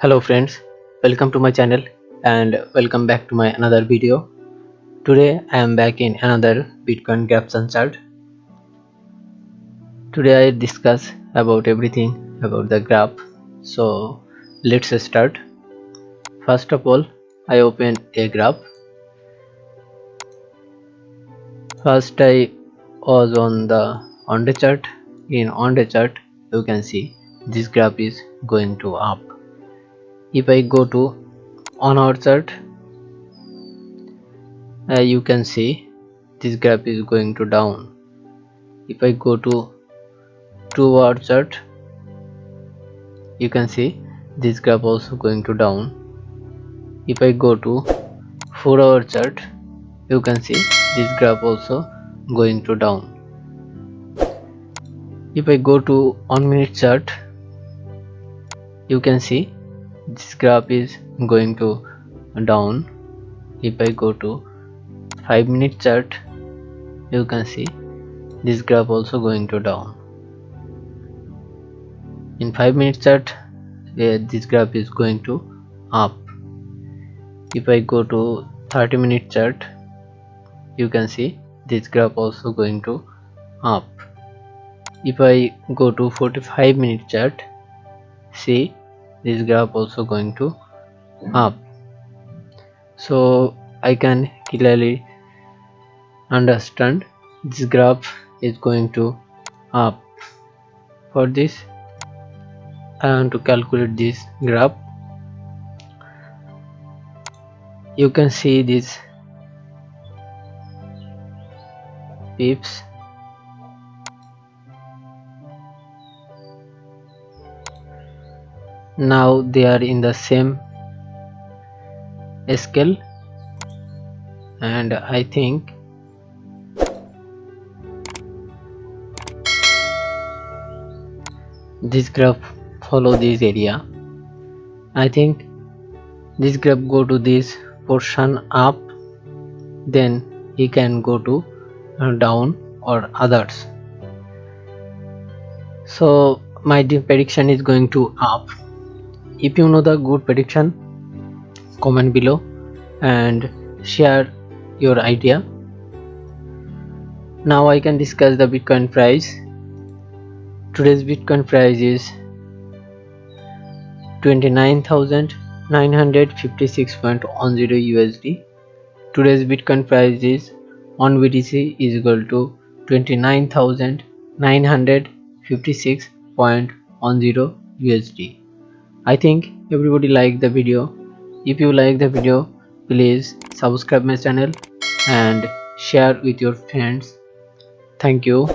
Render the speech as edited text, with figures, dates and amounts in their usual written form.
Hello friends, welcome to my channel and welcome back to my another video. Today I am back in another Bitcoin graph chart. Today I discuss about everything about the graph. So let's start. First of all, I open a graph. First I was on the on-day chart. In on-day chart you can see this graph is going to up. If I go to on-hour chart, you can see this graph is going to down. If I go to 2-hour chart, you can see this graph also going to down. If I go to 4-hour chart, you can see this graph also going to down. If I go to 1-minute chart, you can see this graph is going to down. If I go to 5-minute chart, you can see this graph also going to down. In 5-minute chart, this graph is going to up. If I go to 30-minute chart, you can see this graph also going to up. If I go to 45-minute chart, see this graph also going to up. So I can clearly understand this graph is going to up. For this I want to calculate this graph. You can see these pips. Now they are in the same scale, and I think this graph follow this area. I think this graph go to this portion up, then he can go to down or others. So my prediction is going to up. If you know the good prediction, comment below and share your idea. Now I can discuss the Bitcoin price. Today's Bitcoin price is 29,956.10 USD. Today's Bitcoin price is on BTC is equal to 29,956.10 USD. I think everybody liked the video. If you like the video, please subscribe my channel and share with your friends. Thank you.